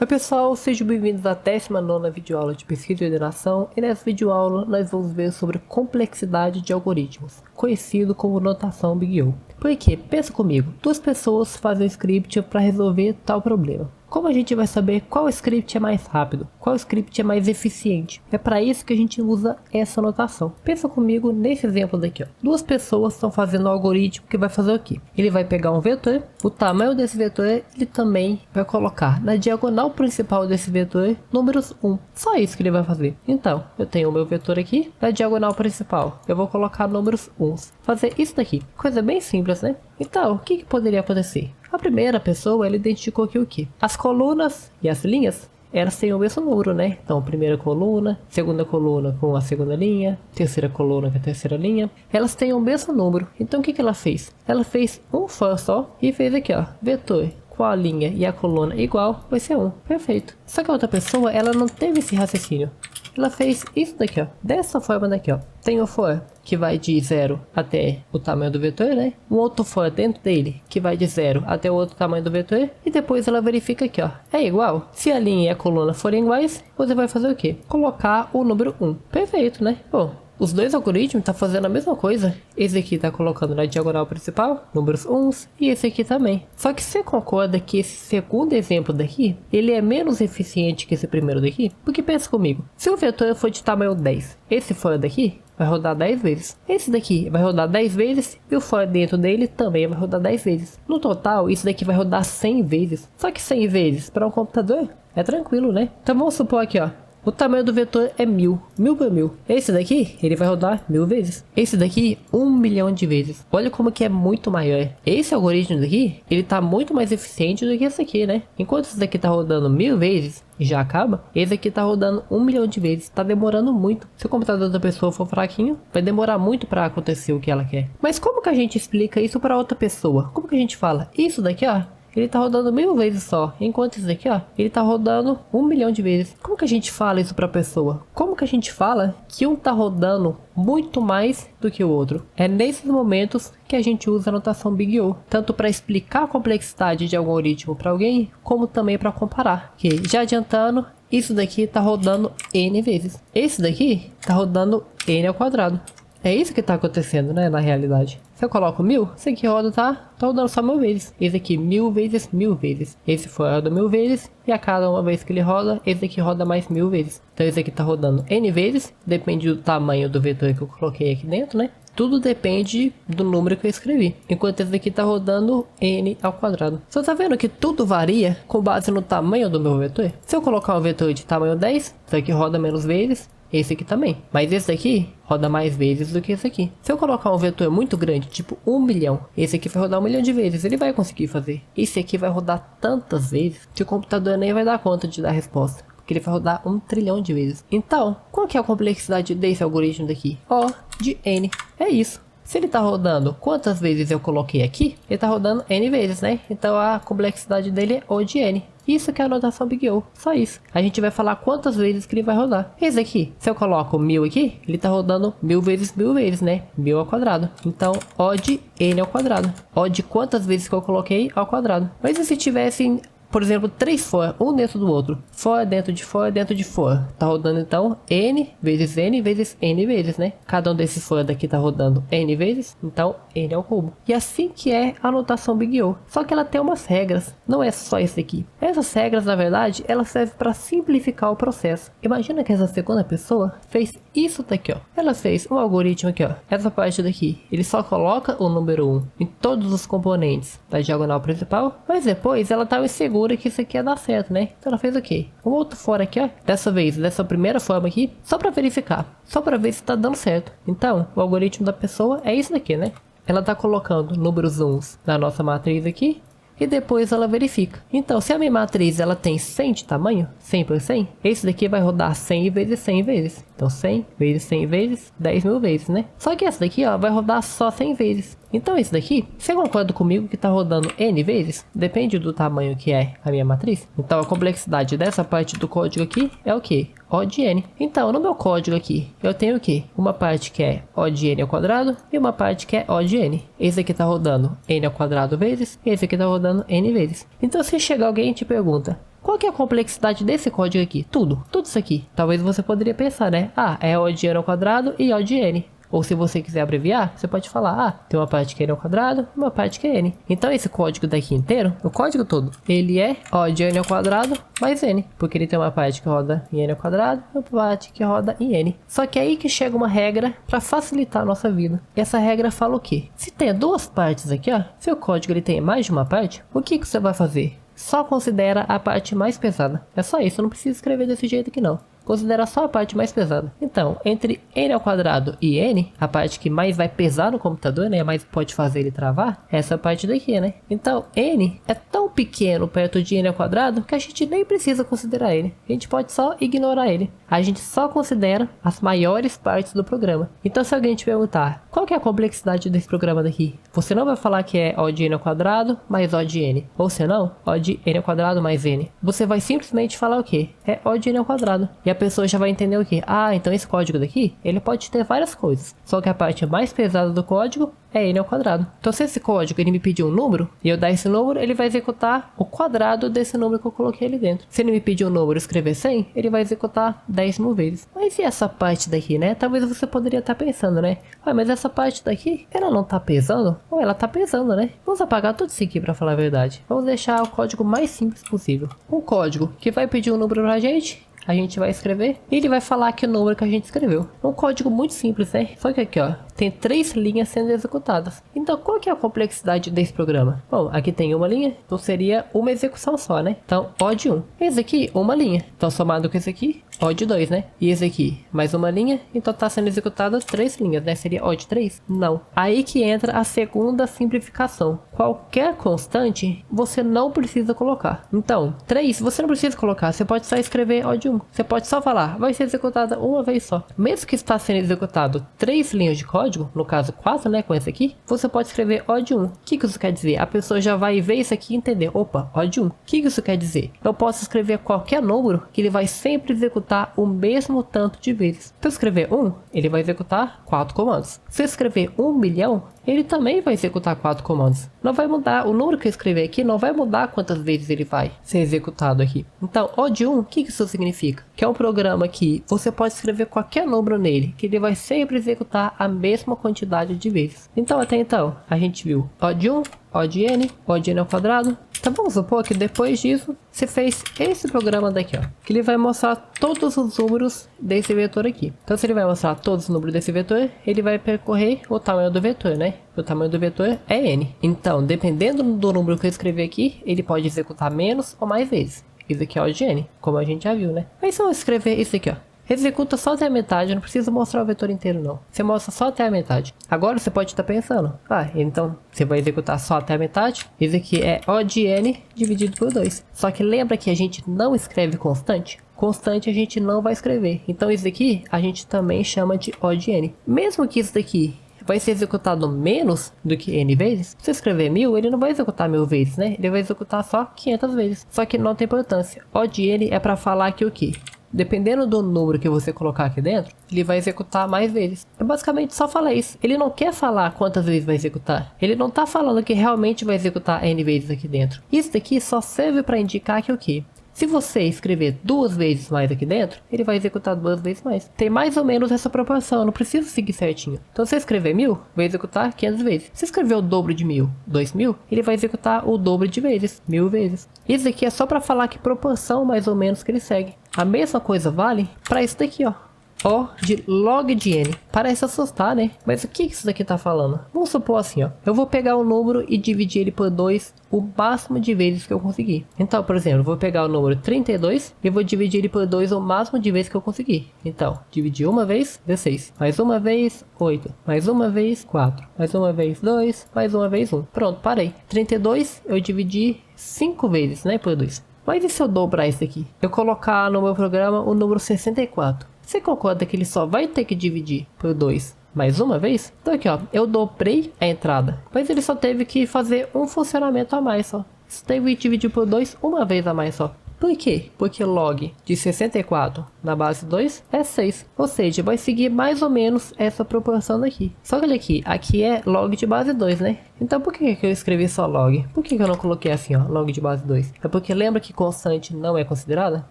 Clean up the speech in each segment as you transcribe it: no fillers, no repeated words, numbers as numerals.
Oi pessoal, sejam bem-vindos à 19ª videoaula de pesquisa e ordenação, e nessa videoaula nós vamos ver sobre complexidade de algoritmos, conhecido como notação Big O. Porque, pensa comigo, duas pessoas fazem um script para resolver tal problema. Como a gente vai saber qual script é mais rápido, qual script é mais eficiente? É para isso que a gente usa essa notação. Pensa comigo nesse exemplo daqui, ó. Duas pessoas estão fazendo um algoritmo que vai fazer o quê? Ele vai pegar um vetor, o tamanho desse vetor ele também vai colocar na diagonal principal desse vetor números 1. Só isso que ele vai fazer. Então, eu tenho o meu vetor aqui, na diagonal principal eu vou colocar números 1. Fazer isso daqui. Coisa bem simples, né? Então, o que poderia acontecer? A primeira pessoa, ela identificou aqui o que? As colunas e as linhas, elas têm o mesmo número, né? Então, primeira coluna, segunda coluna com a segunda linha, terceira coluna com a terceira linha, elas têm o mesmo número. Então, o que ela fez? Ela fez um for só e fez aqui, ó, vetor com a linha e a coluna igual, vai ser 1. Perfeito. Só que a outra pessoa, ela não teve esse raciocínio. Ela fez isso daqui, ó, dessa forma daqui, ó. Tem o for que vai de 0 até o tamanho do vetor, né? Um outro for dentro dele que vai de 0 até o outro tamanho do vetor. E depois ela verifica aqui, ó, é igual. Se a linha e a coluna forem iguais, você vai fazer o quê? Colocar o número 1. Perfeito, né? Bom, os dois algoritmos estão fazendo a mesma coisa. Esse aqui está colocando na diagonal principal números 1 e esse aqui também. Só que você concorda que esse segundo exemplo daqui, ele é menos eficiente que esse primeiro daqui? Porque pensa comigo, se o vetor for de tamanho 10, esse for daqui vai rodar 10 vezes. Esse daqui vai rodar 10 vezes e o for dentro dele também vai rodar 10 vezes. No total, isso daqui vai rodar 100 vezes. Só que 100 vezes para um computador é tranquilo, né? Então vamos supor aqui, ó. O tamanho do vetor é 1000, 1000 por 1000. Esse daqui, ele vai rodar 1000 vezes. Esse daqui, 1 milhão de vezes. Olha como que é muito maior. Esse algoritmo daqui, ele tá muito mais eficiente do que esse aqui, né? Enquanto esse daqui tá rodando 1000 vezes e já acaba, esse aqui tá rodando 1 milhão de vezes. Tá demorando muito. Se o computador da pessoa for fraquinho, vai demorar muito para acontecer o que ela quer. Mas como que a gente explica isso para outra pessoa? Como que a gente fala? Isso daqui, ó, ele tá rodando 1000 vezes só, enquanto esse daqui, ó, ele tá rodando 1 milhão de vezes. Como que a gente fala isso pra pessoa? Como que a gente fala que um tá rodando muito mais do que o outro? É nesses momentos que a gente usa a notação Big O, tanto para explicar a complexidade de algum algoritmo para alguém, como também para comparar. Que já adiantando, isso daqui tá rodando n vezes. Esse daqui tá rodando n ao quadrado. É isso que tá acontecendo, né, na realidade. Se eu coloco 1000, esse aqui roda tá rodando só 1000 vezes. Esse aqui 1000 vezes, 1000 vezes. Esse for roda 1000 vezes e a cada uma vez que ele roda, esse aqui roda mais 1000 vezes. Então esse aqui tá rodando n vezes, depende do tamanho do vetor que eu coloquei aqui dentro, né? Tudo depende do número que eu escrevi. Enquanto esse daqui tá rodando n ao quadrado. Você tá vendo que tudo varia com base no tamanho do meu vetor? Se eu colocar um vetor de tamanho 10, esse aqui roda menos vezes. Esse aqui também. Mas esse aqui roda mais vezes do que esse aqui. Se eu colocar um vetor muito grande, tipo 1 milhão, esse aqui vai rodar 1 milhão de vezes. Ele vai conseguir fazer. Esse aqui vai rodar tantas vezes que o computador nem vai dar conta de dar a resposta. Porque ele vai rodar 1 trilhão de vezes. Então, qual que é a complexidade desse algoritmo daqui? O de n. É isso. Se ele tá rodando quantas vezes eu coloquei aqui, ele tá rodando n vezes, né? Então a complexidade dele é O de n. Isso que é a notação Big O, só isso. A gente vai falar quantas vezes que ele vai rodar. Esse aqui, se eu coloco 1000 aqui, ele tá rodando 1000 vezes, né? 1000 ao quadrado. Então, O de n ao quadrado. O de quantas vezes que eu coloquei ao quadrado. Mas e se tivessem, por exemplo, 3 for, um dentro do outro? For dentro de for, dentro de for. Tá rodando então n vezes n vezes, né? Cada um desses for daqui tá rodando n vezes, então n ao cubo. E assim que é a notação Big O. Só que ela tem umas regras, não é só esse aqui. Essas regras, na verdade, elas servem para simplificar o processo. Imagina que essa segunda pessoa fez isso daqui, ó. Ela fez um algoritmo aqui, ó. Essa parte daqui, ele só coloca o número 1 em todos os componentes da diagonal principal, mas depois ela estava insegura que isso aqui ia dar certo, né? Então ela fez o quê? Um outro for aqui, ó. Dessa vez, dessa primeira forma aqui, só para verificar, só para ver se tá dando certo. Então, o algoritmo da pessoa é isso daqui, né? Ela tá colocando números 1 na nossa matriz aqui e depois ela verifica. Então, se a minha matriz ela tem 100 de tamanho, 100 por 100, esse daqui vai rodar 100 vezes 100 vezes. Então, 100 vezes 100 vezes, 10.000 vezes, né? Só que essa daqui, ó, vai rodar só 100 vezes. Então, esse daqui, você concorda comigo que tá rodando n vezes? Depende do tamanho que é a minha matriz. Então, a complexidade dessa parte do código aqui é o quê? O de n. Então, no meu código aqui, eu tenho o quê? Uma parte que é O de n ao quadrado e uma parte que é O de n. Esse aqui tá rodando n ao quadrado vezes, esse aqui tá rodando n vezes. Então, se chegar alguém e te pergunta, Qual que é a complexidade desse código aqui? Tudo isso aqui. Talvez você poderia pensar, né? Ah, é O de n ao quadrado e O de n. Ou se você quiser abreviar, você pode falar, ah, tem uma parte que é n ao quadrado e uma parte que é n. Então esse código daqui inteiro, o código todo, ele é O de n ao quadrado mais n. Porque ele tem uma parte que roda em n ao quadrado e uma parte que roda em n. Só que é aí que chega uma regra para facilitar a nossa vida. E essa regra fala o quê? Se tem duas partes aqui, ó, se o código ele tem mais de uma parte, o que você vai fazer? Só considera a parte mais pesada. É só isso, eu não preciso escrever desse jeito aqui não. Considera só a parte mais pesada. Então, entre n ao quadrado e n, a parte que mais vai pesar no computador, né, mais pode fazer ele travar, é essa parte daqui, né? Então, n é tão pequeno perto de n ao quadrado que a gente nem precisa considerar ele. A gente pode só ignorar ele. A gente só considera as maiores partes do programa. Então, se alguém te perguntar, qual que é a complexidade desse programa daqui? Você não vai falar que é O de n ao quadrado mais O de n. Ou senão, O de n ao quadrado mais n. Você vai simplesmente falar o quê? É O de n ao quadrado. E a pessoa já vai entender o que? Ah, então esse código daqui, ele pode ter várias coisas. Só que a parte mais pesada do código é n ao quadrado. Então se esse código ele me pedir um número, e eu dar esse número, ele vai executar o quadrado desse número que eu coloquei ali dentro. Se ele me pedir um número e escrever 100, ele vai executar 10.000 vezes. Mas e essa parte daqui, né? Talvez você poderia estar pensando, né? Ah, mas essa parte daqui, ela não tá pesando? Ou ela tá pesando, né? Vamos apagar tudo isso aqui para falar a verdade. Vamos deixar o código mais simples possível. Um código que vai pedir um número pra gente, a gente vai escrever e ele vai falar aqui o número que a gente escreveu. É um código muito simples, né? Só que aqui, ó, tem 3 linhas sendo executadas. Então, qual que é a complexidade desse programa? Bom, aqui tem uma linha, então seria uma execução só, né? Então, O de 1. Esse aqui, uma linha. Então, somado com esse aqui, O de 2, né? E esse aqui, mais uma linha. Então, tá sendo executadas 3 linhas, né? Seria O de 3? Não. Aí que entra a segunda simplificação. Qualquer constante, você não precisa colocar. Então, 3, você não precisa colocar. Você pode só escrever O de 1. Você pode só falar, vai ser executada uma vez só. Mesmo que está sendo executado 3 linhas de código, no caso 4, né, com esse aqui, você pode escrever O de 1. O que isso quer dizer? A pessoa já vai ver isso aqui e entender, opa, O de 1. O que isso quer dizer? Eu posso escrever qualquer número que ele vai sempre executar o mesmo tanto de vezes. Se eu escrever 1, ele vai executar 4 comandos. Se eu escrever 1 milhão, ele também vai executar 4 comandos. Não vai mudar, o número que eu escrever aqui não vai mudar quantas vezes ele vai ser executado aqui. Então, O de 1, o que isso significa? Que é um programa que você pode escrever qualquer número nele, que ele vai sempre executar a mesma quantidade de vezes. Então, até então, a gente viu O de 1, O de n ao quadrado. Então vamos supor que depois disso, você fez esse programa daqui, ó, que ele vai mostrar todos os números desse vetor aqui. Então se ele vai mostrar todos os números desse vetor, ele vai percorrer o tamanho do vetor, né? O tamanho do vetor é n. Então, dependendo do número que eu escrever aqui, ele pode executar menos ou mais vezes. Isso aqui é O de n, como a gente já viu, né? Mas se eu escrever isso aqui, ó, executa só até a metade, não precisa mostrar o vetor inteiro não. Você mostra só até a metade. Agora você pode estar pensando, então você vai executar só até a metade. Isso aqui é O de n dividido por 2. Só que lembra que a gente não escreve constante? Constante a gente não vai escrever. Então isso aqui a gente também chama de O de n. Mesmo que isso daqui vai ser executado menos do que n vezes, se eu escrever 1000, ele não vai executar 1000 vezes, né? Ele vai executar só 500 vezes. Só que não tem importância. O de n é para falar que o quê? Dependendo do número que você colocar aqui dentro, ele vai executar mais vezes. É basicamente só falar isso. Ele não quer falar quantas vezes vai executar. Ele não está falando que realmente vai executar n vezes aqui dentro. Isso daqui só serve para indicar que o quê? Se você escrever 2 vezes mais aqui dentro, ele vai executar 2 vezes mais. Tem mais ou menos essa proporção, eu não preciso seguir certinho. Então se eu escrever 1000, vai executar 500 vezes. Se eu escrever o dobro de 1000, 2000, ele vai executar o dobro de vezes, 1000 vezes. Isso aqui é só para falar que proporção mais ou menos que ele segue. A mesma coisa vale para isso daqui, ó. O de log de n. Parece assustar, né? Mas o que isso daqui tá falando? Vamos supor assim, ó. Eu vou pegar um número e dividir ele por 2 o máximo de vezes que eu conseguir. Então, por exemplo, eu vou pegar o número 32 e vou dividir ele por 2 o máximo de vezes que eu conseguir. Então, dividir uma vez, 16. Mais uma vez, 8. Mais uma vez, 4. Mais uma vez, 2. Mais uma vez, 1. Pronto, parei. 32 eu dividi 5 vezes, né, por 2. Mas e se eu dobrar isso aqui? Eu colocar no meu programa o número 64. Você concorda que ele só vai ter que dividir por 2 mais uma vez? Então aqui, ó, eu dobrei a entrada, mas ele só teve que fazer um funcionamento a mais só. Você teve que dividir por 2 uma vez a mais só. Por quê? Porque log de 64 na base 2 é 6. Ou seja, vai seguir mais ou menos essa proporção daqui. Só que olha aqui, aqui é log de base 2, né? Então por que eu escrevi só log? Por que eu não coloquei assim, ó, log de base 2? É porque lembra que constante não é considerada?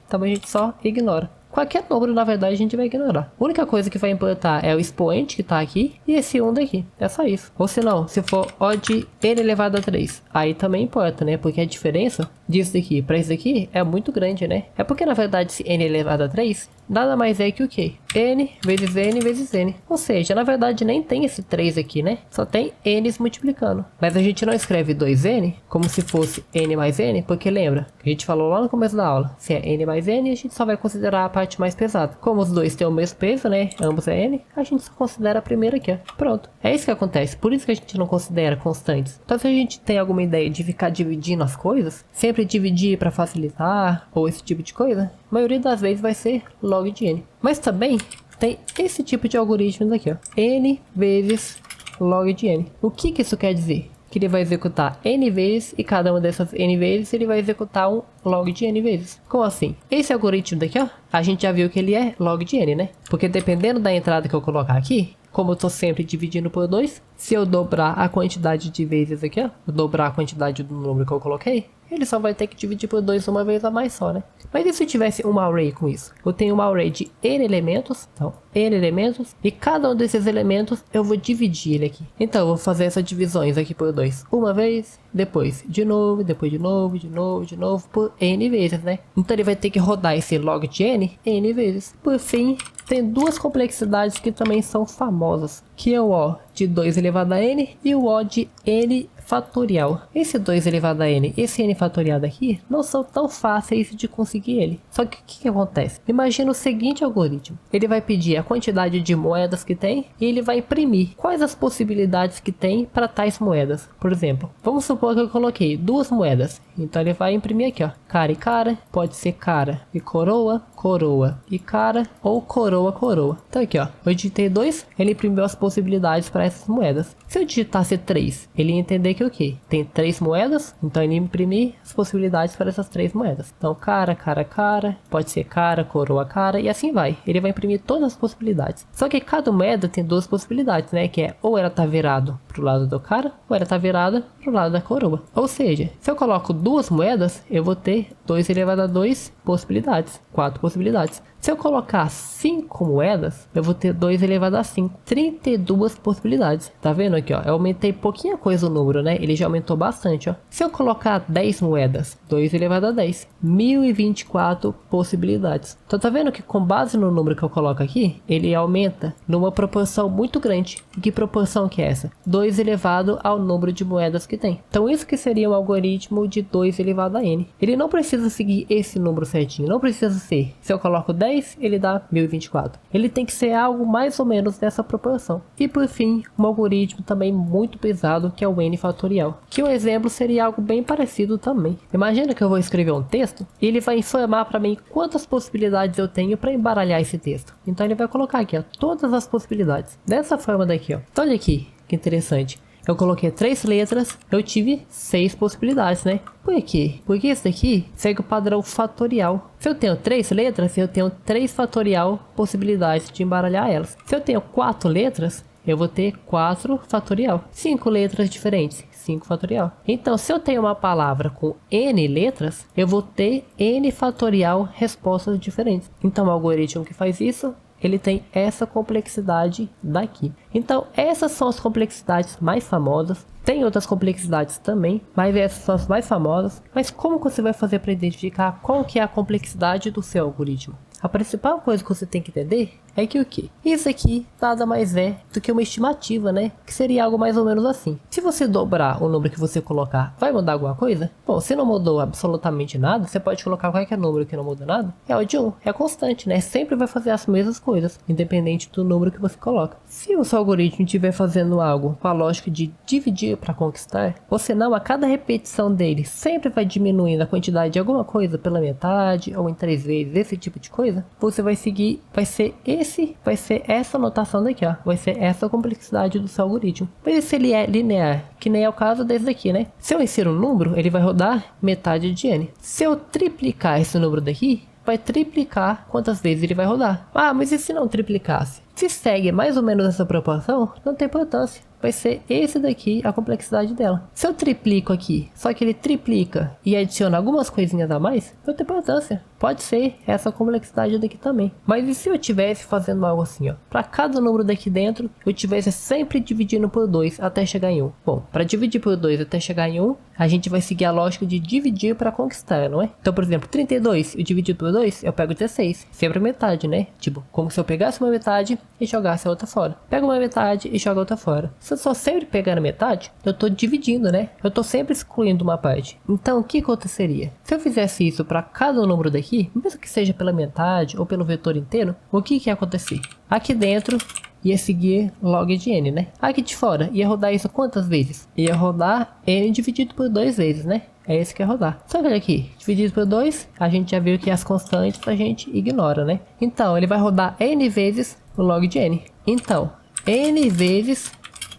Então a gente só ignora. Qualquer número, na verdade, a gente vai ignorar. A única coisa que vai importar é o expoente que está aqui e esse 1 daqui. É só isso. Ou se não, se for O de n elevado a 3, aí também importa, né? Porque a diferença disso daqui para isso daqui é muito grande, né? É porque, na verdade, esse n elevado a 3 nada mais é que o quê? N vezes N vezes N. Ou seja, na verdade, nem tem esse 3 aqui, né? Só tem N's multiplicando. Mas a gente não escreve 2N como se fosse N mais N, porque lembra que a gente falou lá no começo da aula. Se é N mais N, a gente só vai considerar a parte mais pesada. Como os dois têm o mesmo peso, né? Ambos é N, a gente só considera a primeira aqui, ó. Pronto. É isso que acontece. Por isso que a gente não considera constantes. Então, se a gente tem alguma ideia de ficar dividindo as coisas, sempre dividir para facilitar, ou esse tipo de coisa, a maioria das vezes vai ser log de N. Mas também tem esse tipo de algoritmo daqui, ó. N vezes log de N. O que isso quer dizer? Que ele vai executar N vezes e cada uma dessas N vezes ele vai executar um log de N vezes. Como assim? Esse algoritmo daqui, ó, a gente já viu que ele é log de N, né? Porque dependendo da entrada que eu colocar aqui, como eu tô sempre dividindo por 2, se eu dobrar a quantidade de vezes aqui, ó, eu dobrar a quantidade do número que eu coloquei, ele só vai ter que dividir por 2 uma vez a mais só, né? Mas e se eu tivesse uma array com isso? Eu tenho uma array de n elementos, então, n elementos, e cada um desses elementos eu vou dividir ele aqui. Então, eu vou fazer essas divisões aqui por 2 uma vez, depois de novo, depois de novo, de novo, de novo, por n vezes, né? Então, ele vai ter que rodar esse log de n vezes. Por fim, tem duas complexidades que também são famosas, que é o O de 2 elevado a n e o O de n fatorial. Esse 2 elevado a n, esse n fatorial daqui, não são tão fáceis de conseguir ele. Só que o que acontece? Imagina o seguinte algoritmo. Ele vai pedir a quantidade de moedas que tem e ele vai imprimir quais as possibilidades que tem para tais moedas. Por exemplo, vamos supor que eu coloquei 2 moedas. Então ele vai imprimir aqui, ó, cara e cara, pode ser cara e coroa, coroa e cara, ou coroa, coroa. Então aqui, ó, eu digitei 2, ele imprimiu as possibilidades para essas moedas. Se eu digitasse 3, ele ia entender que o quê? Tem 3 moedas, então ele imprimir as possibilidades para essas 3 moedas. Então cara, cara, cara, pode ser cara, coroa, cara, e assim vai. Ele vai imprimir todas as possibilidades. Só que cada moeda tem 2 possibilidades, né? Que é ou ela tá virado pro lado do cara, ou ela tá virada pro lado da coroa. Ou seja, se eu coloco 2 moedas, eu vou ter 2 elevado a 2 possibilidades, 4 possibilidades. Se eu colocar 5 moedas, eu vou ter 2 elevado a 5, 32 possibilidades. Tá vendo aqui, ó? Eu aumentei pouquinha coisa o número, né? Ele já aumentou bastante, ó. Se eu colocar 10 moedas, 2 elevado a 10, 1024 possibilidades. Então tá vendo que com base no número que eu coloco aqui, ele aumenta numa proporção muito grande. E que proporção que é essa? 2 elevado ao número de moedas que tem. Então isso que seria um algoritmo de 2 elevado a n. Ele não precisa seguir esse número certinho, não precisa ser. Se eu coloco 10, ele dá 1024. Ele tem que ser algo mais ou menos dessa proporção. E por fim, um algoritmo também muito pesado, que é o n fatorial. Que um exemplo seria algo bem parecido também. Imagina que eu vou escrever um texto e ele vai informar para mim quantas possibilidades eu tenho para embaralhar esse texto. Então ele vai colocar aqui, ó, todas as possibilidades. Dessa forma daqui, ó. Então olha aqui, que interessante. Eu coloquei 3 letras, eu tive 6 possibilidades, né? Por quê? Porque esse daqui segue o padrão fatorial. Se eu tenho 3 letras, eu tenho 3 fatorial possibilidades de embaralhar elas. Se eu tenho 4 letras, eu vou ter 4 fatorial. 5 letras diferentes, 5 fatorial. Então, se eu tenho uma palavra com n letras, eu vou ter n fatorial respostas diferentes. Então, o algoritmo que faz isso, ele tem essa complexidade daqui. Então, essas são as complexidades mais famosas. Tem outras complexidades também, mas essas são as mais famosas. Mas como você vai fazer para identificar qual que é a complexidade do seu algoritmo? A principal coisa que você tem que entender é que o que? Isso aqui nada mais é do que uma estimativa, né? Que seria algo mais ou menos assim. Se você dobrar o número que você colocar, vai mudar alguma coisa? Bom, se não mudou absolutamente nada, você pode colocar qualquer número que não muda nada. É o de 1, é constante, né? Sempre vai fazer as mesmas coisas, independente do número que você coloca. Se o seu seu algoritmo estiver fazendo algo com a lógica de dividir para conquistar, ou senão a cada repetição dele sempre vai diminuindo a quantidade de alguma coisa pela metade ou em 3 vezes, esse tipo de coisa, você vai seguir, vai ser essa notação daqui, ó, vai ser essa complexidade do seu algoritmo. Mas se ele é linear, que nem é o caso desse daqui, né? Se eu insiro um número, ele vai rodar metade de n. Se eu triplicar esse número daqui, vai triplicar quantas vezes ele vai rodar. Ah, mas e se não triplicasse? Se segue mais ou menos essa proporção, não tem importância. Vai ser esse daqui a complexidade dela. Se eu triplico aqui, só que ele triplica e adiciona algumas coisinhas a mais, não tem importância. Pode ser essa complexidade daqui também. Mas e se eu estivesse fazendo algo assim, ó? Para cada número daqui dentro, eu estivesse sempre dividindo por 2 até chegar em 1. Bom, para dividir por 2 até chegar em 1, a gente vai seguir a lógica de dividir para conquistar, não é? Então, por exemplo, 32, eu dividido por 2, eu pego 16. Sempre a metade, né? Tipo, como se eu pegasse uma metade e jogasse a outra fora. Pego uma metade e jogo a outra fora. Se eu só sempre pegar a metade, eu estou dividindo, né? Eu estou sempre excluindo uma parte. Então, o que aconteceria? Se eu fizesse isso para cada número daqui, mesmo que seja pela metade ou pelo vetor inteiro, o que ia acontecer? Aqui dentro ia seguir log de n, né? Aqui de fora ia rodar isso quantas vezes? Ia rodar n dividido por 2 vezes, né? É esse que é rodar. Só que olha aqui, dividido por 2, a gente já viu que as constantes a gente ignora, né? Então, ele vai rodar n vezes o log de n. Então, n vezes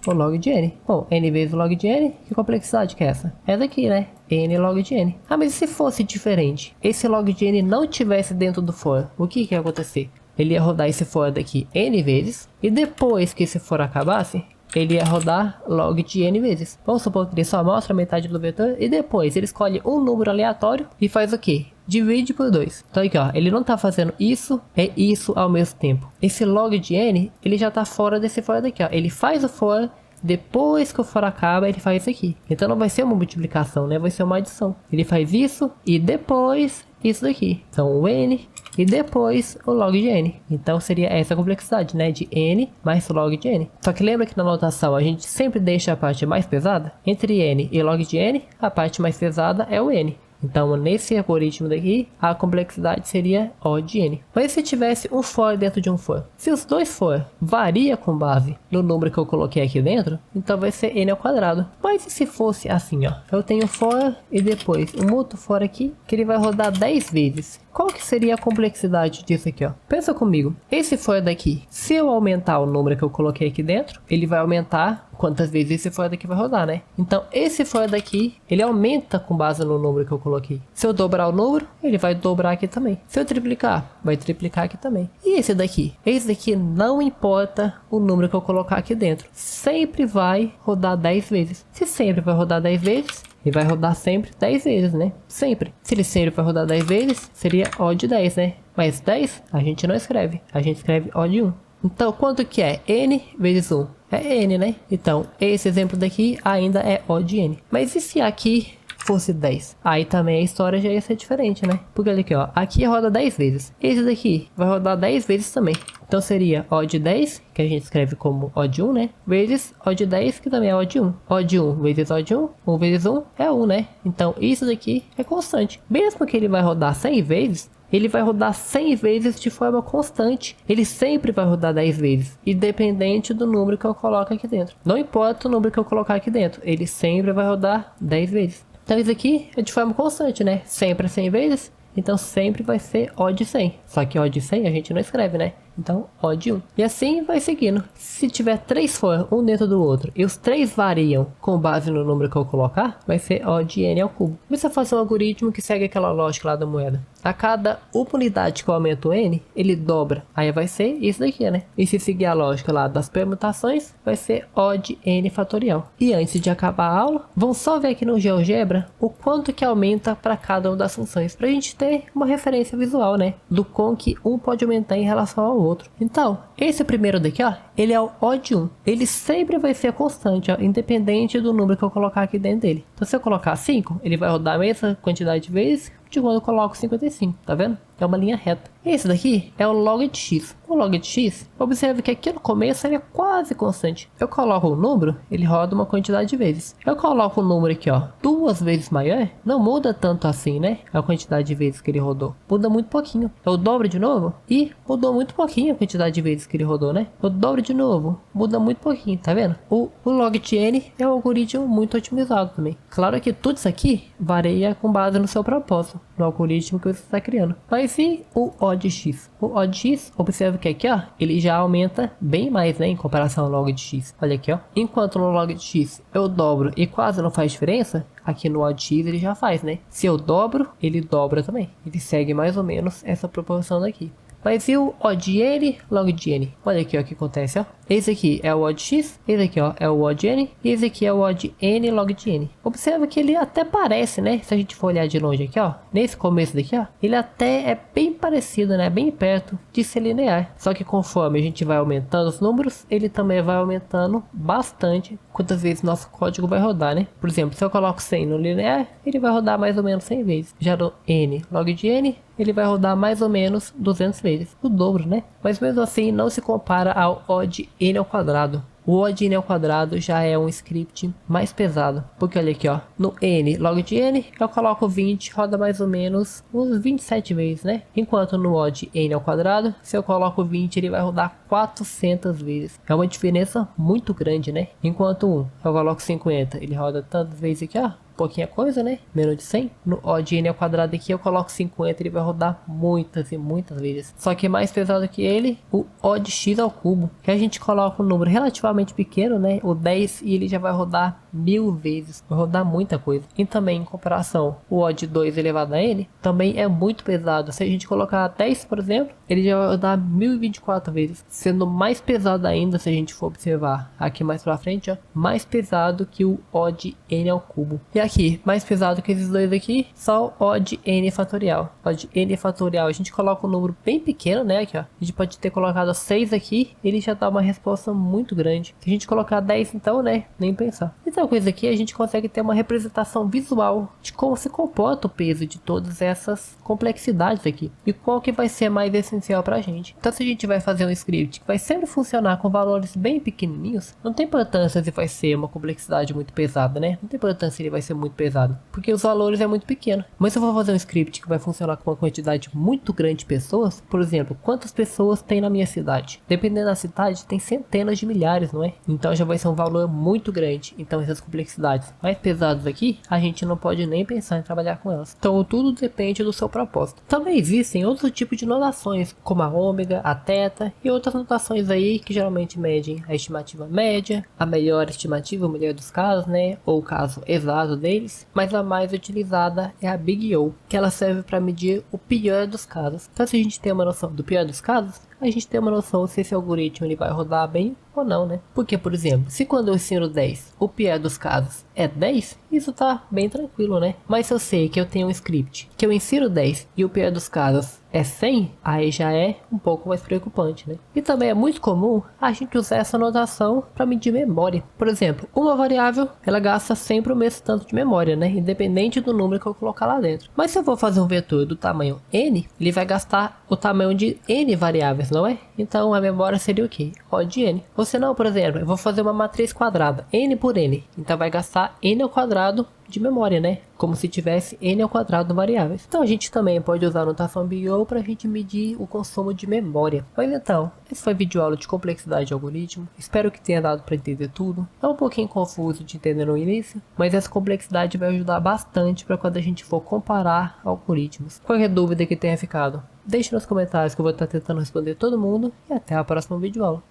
o log de n. Bom, n vezes o log de n, que complexidade que é essa? É daqui, né? n log de n. Ah, mas e se fosse diferente? Esse log de n não tivesse dentro do for, o que ia acontecer? Ele ia rodar esse for daqui n vezes, e depois que esse for acabasse, ele ia rodar log de n vezes. Vamos supor que ele só mostra a metade do vetor, e depois ele escolhe um número aleatório e faz o quê? Divide por 2. Então aqui, ó, ele não tá fazendo isso e isso ao mesmo tempo. Esse log de n, ele já tá fora desse for daqui, ó. Ele faz o for, depois que o for acaba, ele faz isso aqui. Então não vai ser uma multiplicação, né? Vai ser uma adição. Ele faz isso e depois isso daqui. Então o n e depois o log de n. Então seria essa complexidade, né? De n mais log de n. Só que lembra que na notação a gente sempre deixa a parte mais pesada? Entre n e log de n, a parte mais pesada é o n. Então, nesse algoritmo daqui, a complexidade seria O de n. Mas se tivesse um for dentro de um for, se os dois for varia com base no número que eu coloquei aqui dentro, então vai ser n ao quadrado. Mas e se fosse assim, ó? Eu tenho for e depois um outro for aqui, que ele vai rodar 10 vezes. Qual que seria a complexidade disso aqui, ó? Pensa comigo. Esse for daqui, se eu aumentar o número que eu coloquei aqui dentro, ele vai aumentar quantas vezes esse for daqui vai rodar, né? Então, esse for daqui, ele aumenta com base no número que eu coloquei. Se eu dobrar o número, ele vai dobrar aqui também. Se eu triplicar, vai triplicar aqui também. E esse daqui? Esse daqui não importa o número que eu colocar aqui dentro. Sempre vai rodar 10 vezes. Se sempre vai rodar 10 vezes, ele vai rodar sempre 10 vezes, né? Sempre. Se ele sempre vai rodar 10 vezes, seria O de 10, né? Mas 10 a gente não escreve. A gente escreve O de 1. Então, quanto que é? N vezes 1. É n, né? Então, esse exemplo daqui ainda é O de n. Mas e se aqui fosse 10? Aí também a história já ia ser diferente, né? Porque olha aqui, ó. Aqui roda 10 vezes. Esse daqui vai rodar 10 vezes também. Então seria O de 10, que a gente escreve como O de 1, né? Vezes O de 10, que também é O de 1. O de 1 vezes O de 1. 1 vezes 1 é 1, né? Então isso daqui é constante. Mesmo que ele vai rodar 100 vezes, ele vai rodar 100 vezes de forma constante. Ele sempre vai rodar 10 vezes, independente do número que eu coloco aqui dentro. Não importa o número que eu colocar aqui dentro, ele sempre vai rodar 10 vezes. Então isso aqui é de forma constante, né? Sempre 100 vezes, então sempre vai ser O de 100. Só que O de 100 a gente não escreve, né? Então, O de 1. E assim vai seguindo. Se tiver 3 for, um dentro do outro, e os 3 variam com base no número que eu colocar, vai ser O de n ao cubo. Você faz um algoritmo que segue aquela lógica lá da moeda. A cada unidade que eu aumento n, ele dobra. Aí vai ser isso daqui, né? E se seguir a lógica lá das permutações, vai ser O de n fatorial. E antes de acabar a aula, vamos só ver aqui no GeoGebra o quanto que aumenta para cada uma das funções. Para a gente ter uma referência visual, né? Do quão que um pode aumentar em relação ao outro. Então, esse primeiro daqui, ó, ele é o O de 1. Ele sempre vai ser constante, ó, independente do número que eu colocar aqui dentro dele. Então, se eu colocar 5, ele vai rodar a mesma quantidade de vezes de quando eu coloco 55, tá vendo? É uma linha reta. Esse daqui é o log de x. O log de x, observe que aqui no começo ele é quase constante. Eu coloco o número, ele roda uma quantidade de vezes. Eu coloco o número aqui, ó, 2 vezes maior, não muda tanto assim, né? A quantidade de vezes que ele rodou. Muda muito pouquinho. Eu dobro de novo e mudou muito pouquinho a quantidade de vezes que ele rodou, né? Eu dobro de novo, muda muito pouquinho, tá vendo? O log de n é um algoritmo muito otimizado também. Claro que tudo isso aqui varia com base no seu propósito, no algoritmo que você está criando. Mas e o O de x? O O de x, observe que aqui, ó, ele já aumenta bem mais, né, em comparação ao log de x. Olha aqui, ó. Enquanto no log de x eu dobro e quase não faz diferença, aqui no O de x ele já faz, né? Se eu dobro, ele dobra também. Ele segue mais ou menos essa proporção daqui. Mas e o O de n, log de n? Olha aqui, ó, o que acontece, ó. Esse aqui é o O de x, esse aqui, ó, é o O de n, e esse aqui é o O de n, log de n. Observa que ele até parece, né, se a gente for olhar de longe aqui, ó, nesse começo daqui, ó, ele até é bem parecido, né, bem perto de ser linear. Só que conforme a gente vai aumentando os números, ele também vai aumentando bastante quantas vezes nosso código vai rodar, né. Por exemplo, se eu coloco 100 no linear, ele vai rodar mais ou menos 100 vezes. Já no n, log de n, ele vai rodar mais ou menos 200 vezes, o dobro, né? Mas mesmo assim não se compara ao O de n ao quadrado. O O de n ao quadrado já é um script mais pesado, porque olha aqui, ó, no n, log de n, eu coloco 20, roda mais ou menos uns 27 vezes, né? Enquanto no O de n ao quadrado, se eu coloco 20, ele vai rodar 400 vezes. É uma diferença muito grande, né? Enquanto eu coloco 50, ele roda tantas vezes aqui, ó, pouquinha coisa, né? Menos de 100. No O de n ao quadrado aqui eu coloco 50, ele vai rodar muitas e muitas vezes. Só que mais pesado que ele, o O de x ao cubo, que a gente coloca um número relativamente pequeno, né? O 10, e ele já vai rodar 1000 vezes. Vai rodar muita coisa. E também em comparação, o O de 2 elevado a n também é muito pesado. Se a gente colocar 10, por exemplo, ele já vai rodar 1024 vezes. Sendo mais pesado ainda, se a gente for observar aqui mais pra frente, ó, mais pesado que o O de n ao cubo. E aqui, mais pesado que esses dois aqui, só o O de n fatorial. O de n fatorial, a gente coloca um número bem pequeno, né? Aqui, ó. A gente pode ter colocado 6 aqui, ele já dá uma resposta muito grande. Se a gente colocar 10, então, né? Nem pensar. Então, coisa aqui, a gente consegue ter uma representação visual de como se comporta o peso de todas essas complexidades aqui. E qual que vai ser mais essencial pra gente. Então, se a gente vai fazer um script que vai sempre funcionar com valores bem pequenininhos, não tem importância se vai ser uma complexidade muito pesada, né? Não tem importância se ele vai ser muito pesado, porque os valores é muito pequeno. Mas se eu vou fazer um script que vai funcionar com uma quantidade muito grande de pessoas, por exemplo, quantas pessoas tem na minha cidade? Dependendo da cidade, tem centenas de milhares, não é? Então já vai ser um valor muito grande. Então essas complexidades mais pesadas aqui, a gente não pode nem pensar em trabalhar com elas. Então tudo depende do seu propósito. Também existem outros tipos de notações, como a ômega, a teta e outras notações aí que geralmente medem a estimativa média, a melhor estimativa, o melhor dos casos, né? Ou o caso exato deles, mas a mais utilizada é a Big O, que ela serve para medir o pior dos casos. Então se a gente tem uma noção do pior dos casos, a gente tem uma noção se esse algoritmo ele vai rodar bem ou não, né? Porque, por exemplo, se quando eu ensino 10, o pior dos casos é 10, isso tá bem tranquilo, né? Mas se eu sei que eu tenho um script que eu ensino 10 e o pior dos casos é 100, aí já é um pouco mais preocupante, né? E também é muito comum a gente usar essa notação para medir memória. Por exemplo, uma variável, ela gasta sempre o mesmo tanto de memória, né? Independente do número que eu colocar lá dentro. Mas se eu for fazer um vetor do tamanho n, ele vai gastar o tamanho de n variáveis, não é? Então a memória seria o quê? O de n. Ou se não, por exemplo, eu vou fazer uma matriz quadrada, n por n. Então vai gastar n ao quadrado de memória, né? Como se tivesse n ao quadrado variáveis. Então a gente também pode usar a notação BO para a gente medir o consumo de memória. Mas então, esse foi a videoaula de complexidade de algoritmo. Espero que tenha dado para entender tudo. É um pouquinho confuso de entender no início, mas essa complexidade vai ajudar bastante para quando a gente for comparar algoritmos. Qualquer dúvida que tenha ficado, deixe nos comentários que eu vou estar tentando responder todo mundo. E até a próxima videoaula.